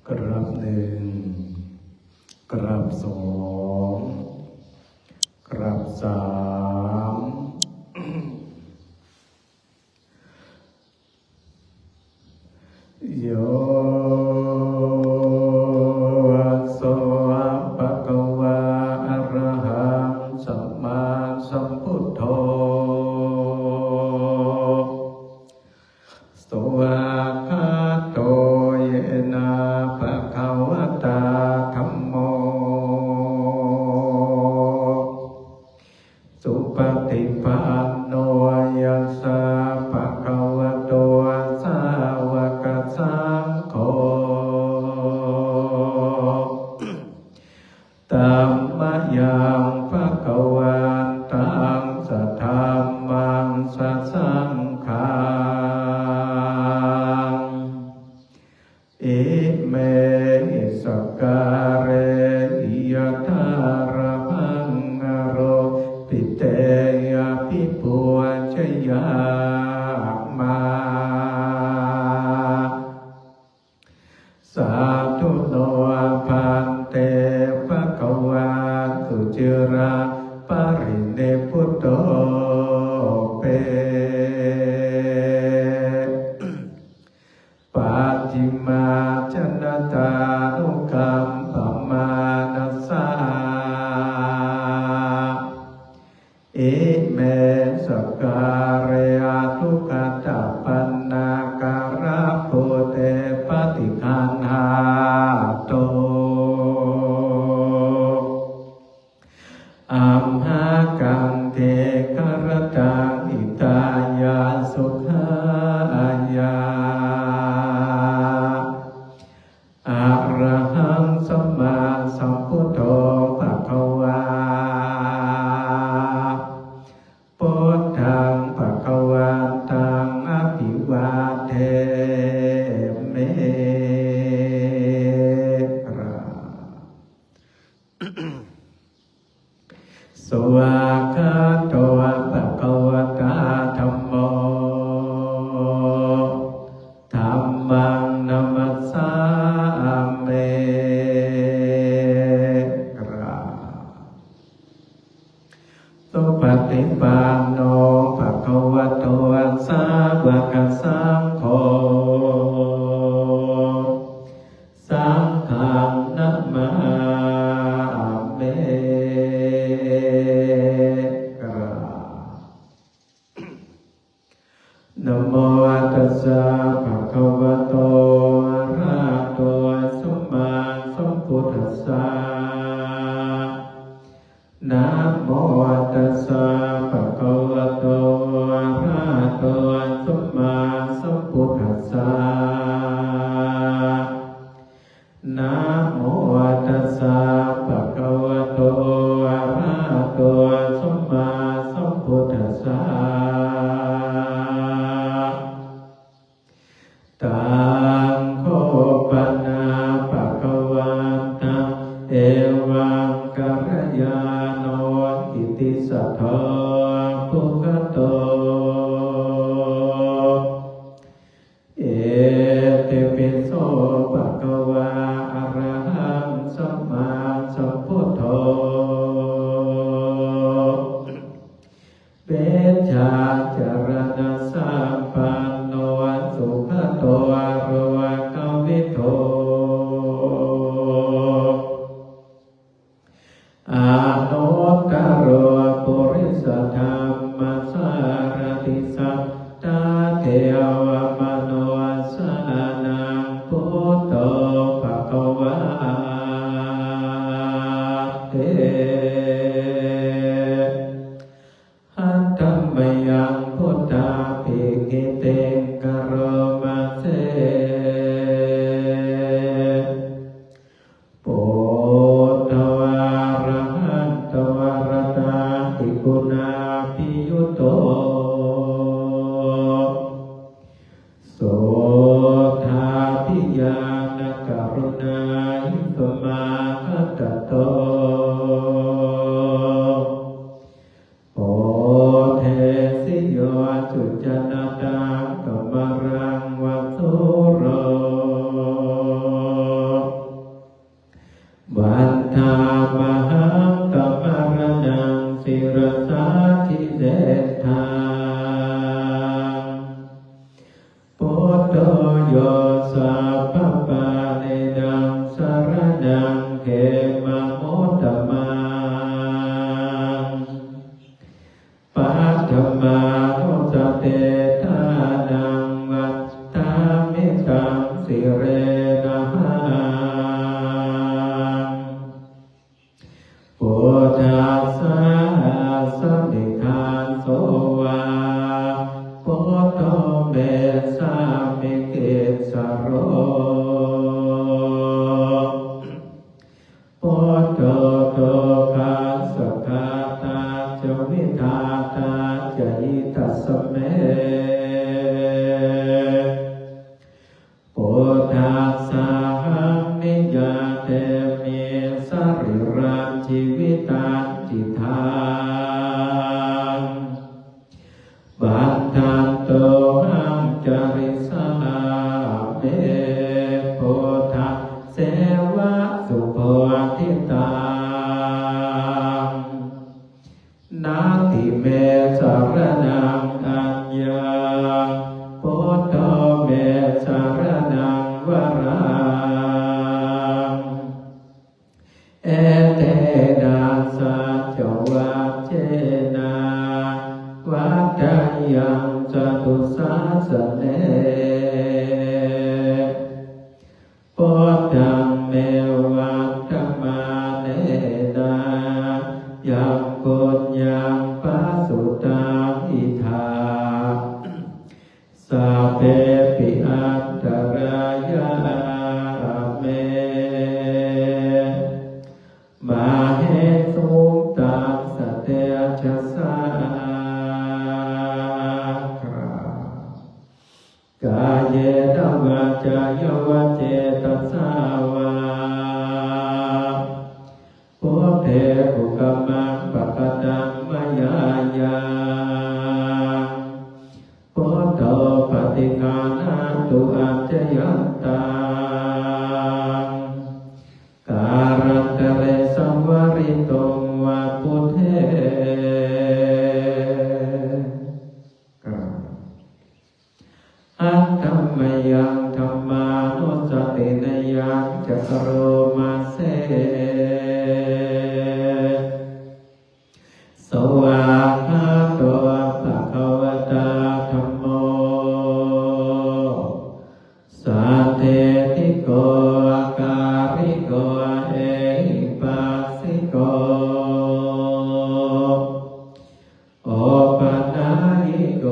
กราบหนึ่งกราบสองกราบสามโยโสภะคะวะอะระหังสัมมาสัมพุทโธสวากขาโตเยนะภะคะวะตาธัมโมสุปฏิปันโนยัสสะภะคะวะโตสาวกสังโฆธัมมังยังภะคะวันตังสัทธัมมังสัสสังฆังอิเมหิสการเรหิยะทาระหังอโรปิเตยะภิปุชยามาสาธุโนภันเตภะคะวะสุจิราปริเนพุตโตเปปัจฉิมาชนะตานุกัมปมานัสสาอิเมสการเรอะทุกขตปันนาการะโพเตปฏิคันหาโตอัมหากังเทกรตังอิตายาสุขายาอะระหังสัมมาสัมพุทโธภะคะวาพุทธังภะคะวันตังอภิวาเทมิสวากขาโตภะคะวะตาธัมโมธัมมังนัมมัสสามิสุปฏิปันโนภะคะวะโตสาวกสังโฆสังฆังนะมามินะโมตัสสะภะคะวะโตอะระหะโตสัมมาสัมพุทธัสสะนะโมตัสสะภะคะวะโตอะระหะโตสัมมาสัมพุทธัสสะนะโมตัสสะภะคะวะโตอะระหะโตสัมมาสัมพุทธัสสะตังโฆปนาภะคะวันตังเอวังกัลยาโนอิติสัทธาภุคโตเอติปิโสภะคะวะอะระหังสัมมาสัมพุทโธเวชฌา โตเมสามิเกสโรพุทโธโตคัสสะคาตาจวิทาตาจหิตัสสะเมพุทธัสสะหังนิยาเตมิสริรังชีวิตังจิตังบันทันโตหังจริสลาเมพุทธเสวะสุโภทิตังนาติเมสารนังอัญญังพุทโธเมสารนังวรังเอเตนะสัจจวัจเจนะวัฏฏัยยังจตุสาสเนพุทธังเมวัฏฏมาเนนะยังปุญญังปัสสุตังอิทาสัพเพปิอันตรายาเมมาเหตุตังสเตชะสากายเยตวาจายวเจตสาวาพุทเทภุกมังปะกตังมยายาพุทโธปฏิฆานาตุอัจจยันตังการันตเรสัมวริตงวะพุทเทอัตถัมมยังธัมมานุสตินยังจักโรมาเสสวากขาโตภะคะวตาธัมโมสัทเทติโกอาการิโกเอหิปัสสิโกโอปนายิโก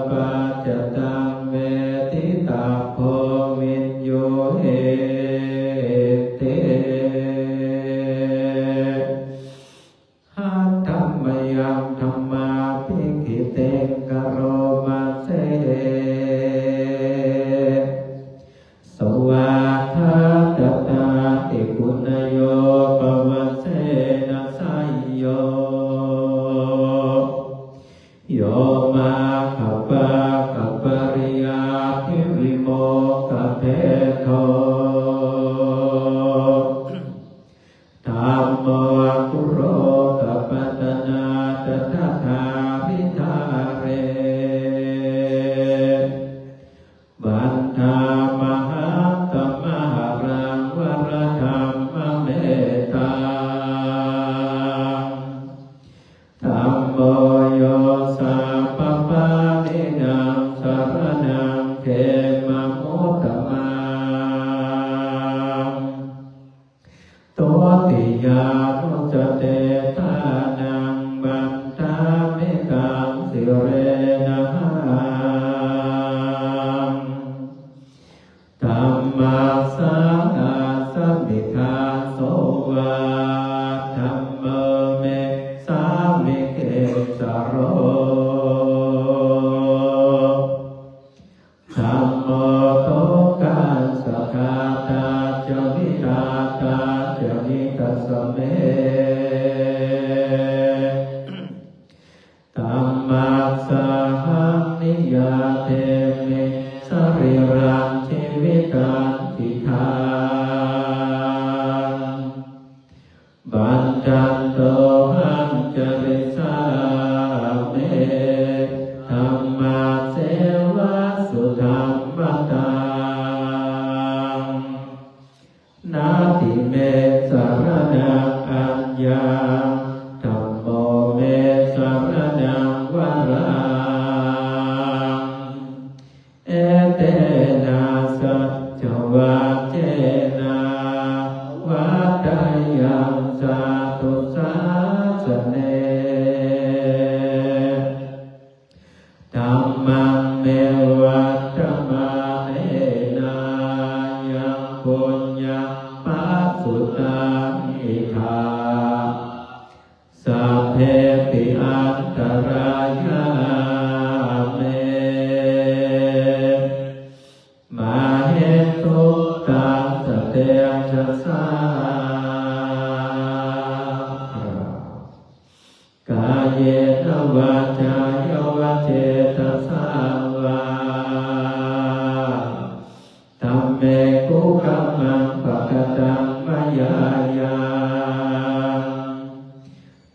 ปัจจตังเวทิตาโพวินโยเหเตหัตถัมมยังธัมมาภิกขิเตกโรมาเสสวากขาตตาติปุณโยปวัสเสนะสัยโยโยมาคัปปะคัปปริยาภิวิโมกขเพโทธัมโมกุโรกัปปตนาตถาคาริธาเรบันทามหาตมหารังวรธรรมเมตตาธัมโมโยสัพพปานินังสารนังเขมะมุตตมังตัวติยานุจเตตานังบันทามิกังสิเรนะหังธัมมาสังอาสัมมิทาโสวาธัมโมเมสามิเกสโรธัมโมโตกัสสะคาตาจวิทาตาจหิตัสสะเมธัมมัสสะหังนิยาเตมิสริรังชีวิตังจิตังบันทันโตหังจริสาเมธัมมาเสวะสุธัมมตังนาติเมสารนังอัญญังธัมโมเมสารนังวรังเอเตนะสัจจ วัตตมาเนนายังปุญญปัสสุตานิธาสัพเพปิอันตรายาเมมาเหตุตังสเตชัสสากายเยนวาจายวเจตสาวาธัมเมกุกัมมังปะกตังมยายา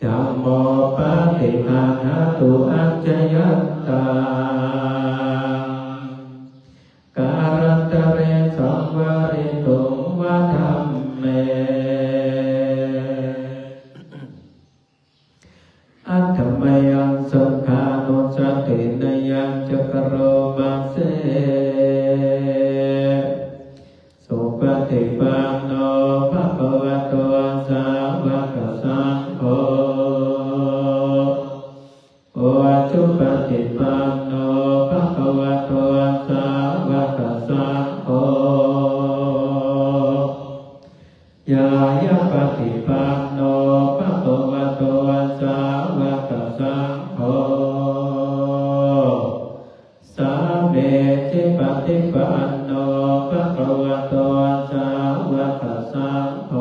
ธัมโมปฏิภาณตุอัจจยัตตาการันตเรสังวริตุวะธัมเมอัตถมยังสังฆานุสตินยังจักโรมาเสสุปฏิปันโนภะคะวะโตสาวกสังโฆโอจุปฏิปันโนภะคะวะโตสาวกสังโฆยายะปฏิปันโนภะคะวะโตสาวกสังโฆสาเมจิปฏิปันโนภะคะวะโตสาวกสังโฆ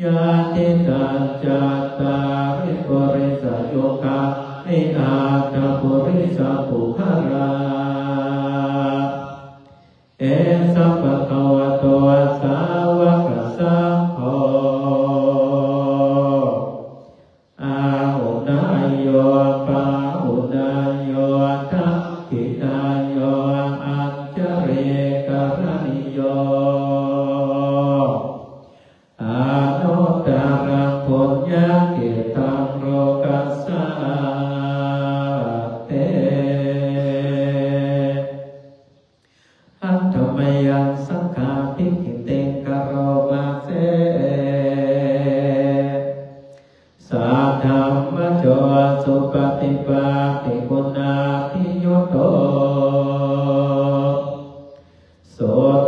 ญาติตัจจัตตาริปุริสโยคะอิอาตปุริสปุคาราเอสัพพะคะวะโตสาวกสังโฆอาหุนายโยปาหุนายโยทักขินายโยอัจฉริกรณิโยอานุตตรังปุญญเกตังโลกัสสะเตอัตถมยังสังฆาภิกขิเตกโรมาเสสัทธัมมโจสุปฏิปัติกุณาภิยุตโตโส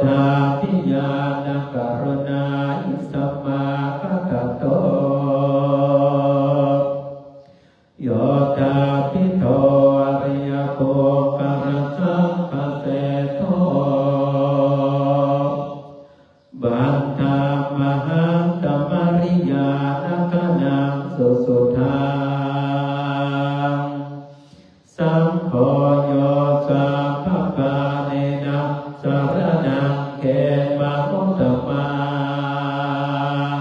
ทาภิญาณกรุณาอิสัมมาคัตโตโยตาภิโทอริยโภคารสังคเสโทบันทามหังตมริยานกนังสุสุทังสังโฆโยสัพพะปาเนนะสารนังเกมะมุตตมั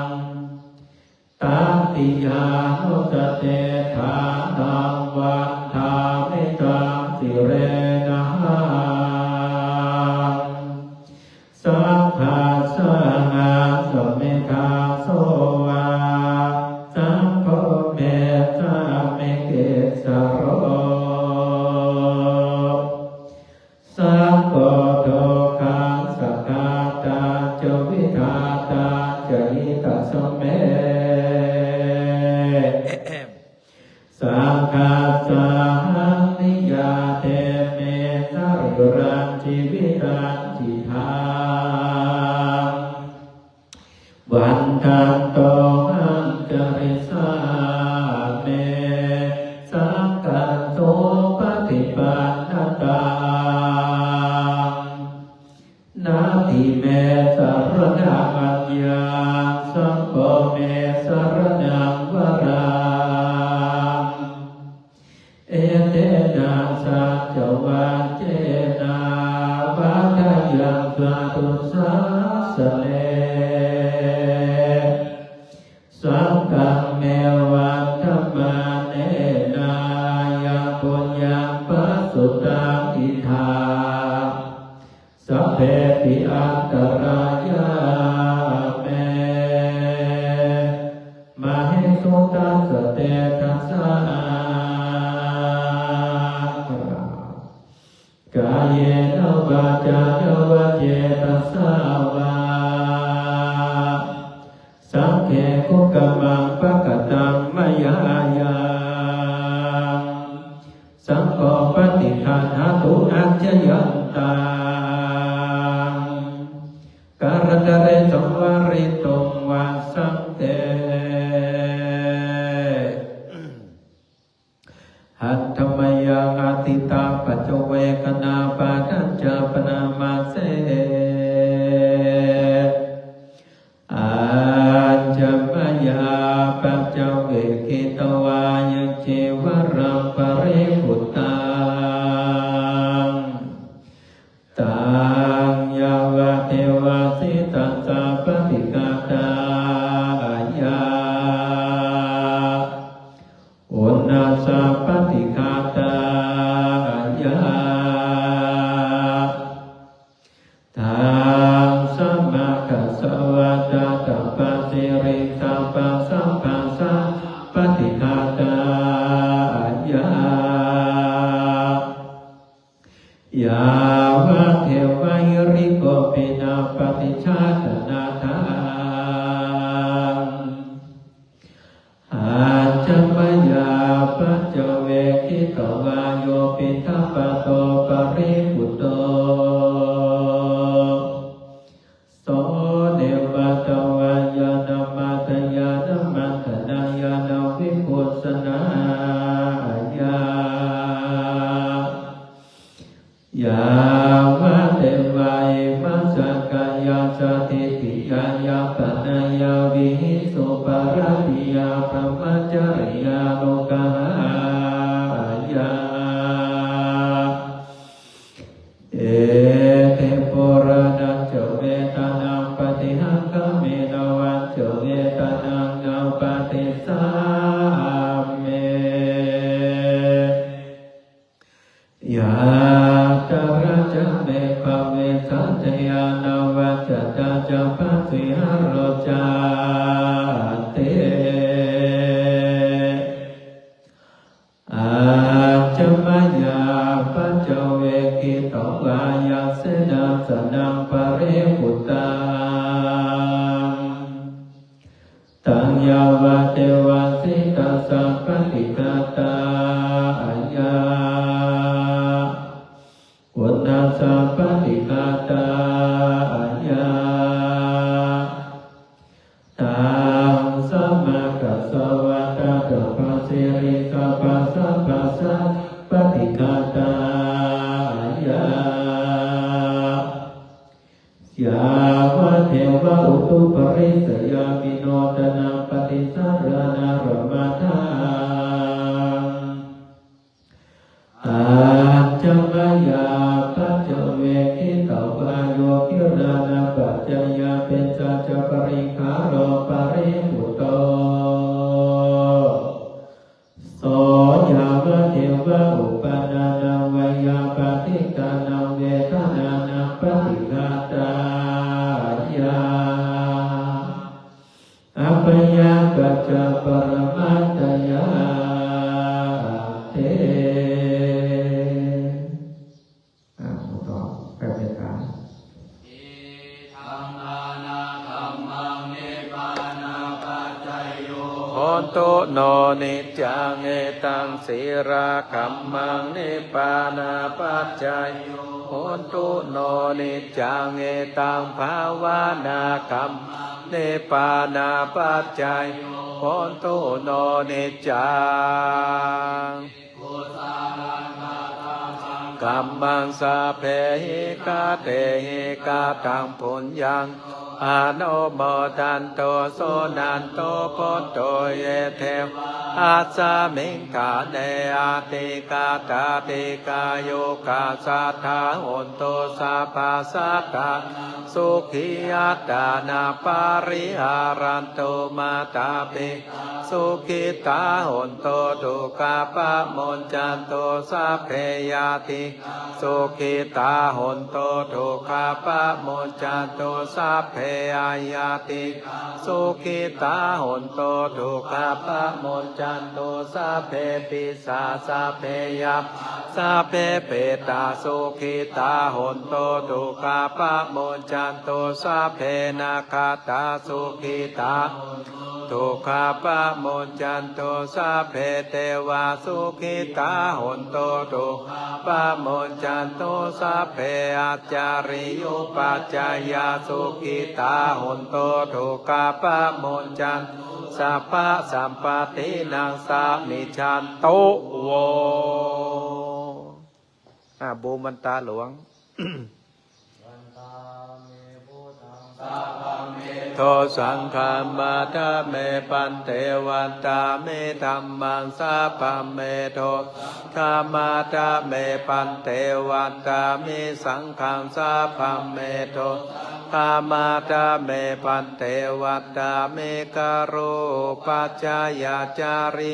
งตัมติยานุสเตฐานังวันทามิตังสิเรนะหังสังฆาสังฆาสมิทาโสวาสังโฆเมตาเมเกสโรสังโฆโตคังสักขะตาจวิทาตาจหิตัสสเมสังฆาสังนิยาเตเมสริรันจิวิรันจิทาวันทันโตอันจริสาเมสังกัสโตปฏิปันนตังนาทิเมสรณะมัญญาสังโฆเมสรณังวรังเอเตนะสัจจวัจเจนะวัฏยังสาธุสาสเนสังฆังเมวัตถมาเนนายังปุญญังปัสสุตังอิทาสัพเพปิอันตรายาเมมาหิสุตัสเตทัสสะกายเยนวาจายวเจตสาวาสังเขกุกัมมังปะกตังมยายาสังโฆ ปฏิฆาหาตุอัจฉยันตังการะเรสวาริตุงวาสังเตหัตถมยังอติตาปัจเวกนาปาทัจจปนามาเสอาจมยาปัจเวกิตวายเจวรังปริพุตตังตังยาวะเทวะสิตัสสะปฏิกาตายาอุณนัสสะปฏิฆาตายาทังสัมมากัสสวะตาตปัสสิริสัพพะสัมปัสสะปฏิฆาตายายาวะเทวะหิริโกปินาปฏิชาตนาทังอาจมยาปัจเวกิตวาโยปิทัปปะโตปริปุตโตโสเดวะตวายานามัตยานามัตนายานาวิปุสสนายายาวะเทวะเอมัสสะกายาสติติยายาปนายาวิหิสุปาราติยาพรหมจริยาโลกายาเอเทปุระนัจเวตานังปฏิหังคเมนวัจเวตานังนาปฏิสาเมยาตระจะเมภเวสัจญาณวัจตาจะปัสสิหโรจาเตอาจมยาปัจเวกิตวายาเสนาสนังปริพุตตังตังยาวะเทวะสิตัสสะปฏิฆาตายาอุณนัสสะปฏิฆาตายาตังสัมมากัสสวะตาตปัสสิริสัพพะสัมปัสสะปฏิฆาตายายาวะเทวะอุตุปริสยามิโนตนะปฏิสารณารมาทังอาจมยาปัจเวกิตวาโยกิรานะปัจจยาเป็นสัจปริคาโรปริปุตโตโสยาวะเทวะอุปนานังวยาปฏิกานังเวทนานังปฏิฆาตายาอัปยากัจจปรมัตถยาเตต่อแปลเป็นการ โหตุโนนิจังเอตังสีราคัมมังนิปานาปัจจายโยโหตุโนนิจังเอตังภาวนาคัมนิปานาปัจจายโยโหตุโนนิจังกัมมังสาเพหิกาเตหิกาตังปุญญังอาโนโมทันโตโสนันโตโพโตเยเทวอาสามิงขาเนอาติกาตาติกาโยกาสัทธาโหนโตสัพพะสัตตาสุขีอัตตานาปาริหารันโตมาตาปิสุขิตาโหนโตทุกขปะมนจันโตสัพเพยาติสุขิตาโหนโตทุกขปะมนจันโตสัพเพอายาติสุขิตาโหนโตทุกขปะมนจันโตสัพเพปิสาสัพเพยัพสัพเพเปตาสุขิตาโหนโตทุกขปะมนจันโตสัพเพนาคาตาสุขิตา ทุกขปะโมจจันโตสัพเพเทวาสุขิตาหนโตทุกขปะโมจจันโตสัพเพอัจจาริยุปัจจายาสุขิตาหนโตทุกขปะโมจจันสัพพะสัมปตินังสามิชันโตโวบูมันตาหลวง โทสังฆามาตาเมปันเทวันตาเมธัมมังสาปัมเมโทธามาตาเมปันเทวันตาเมสังฆังสาปัมเมโทธามาตาเมปันเทวันตาเมกโรปัจจายาจาริ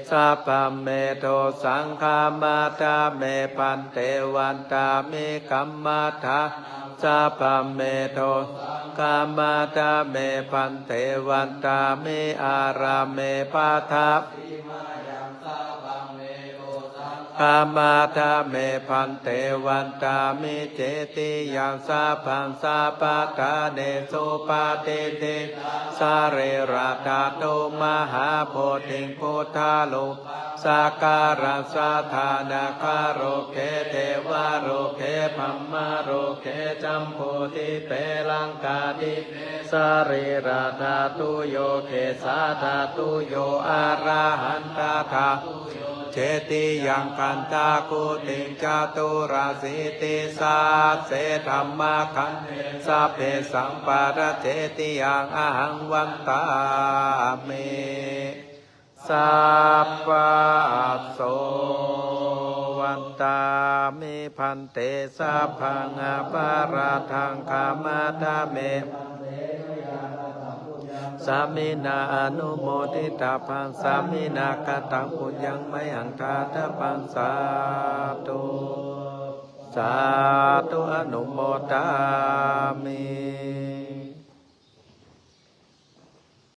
สาปัมเมโทสังฆามาตาเมปันเทวันตาเมกัมมาทาสาปัมเมโทกามาตาเมปันเทวันตาเมอาราเมปาทากามาตาเมปันเทวันตาเมเจติยังสาพังสาปาตาเนโสปาเตเตสาเรราตาโตมหาโพธิพุทธาโลสักการะสาธานาคาโรเกเทวาโรเกพัมมาโรเกจัมโพธิเปลังกาติสาเรราธาตุโยเกสาธาตุโยอาราหันตาธาเจติยังกันตาคุติจตุราสิติสาเสธรรมขันธ์สัพเพสัมปาระเจติยังอหังวันตาเมสัพพะโสวันตามิพันเตสัพพังอปาราทังคามาตาเมสามินาอนุโมทิตาพังสามินากตังปุญญังไมหังทาตปังสาธุสาธุอนุโมทามิ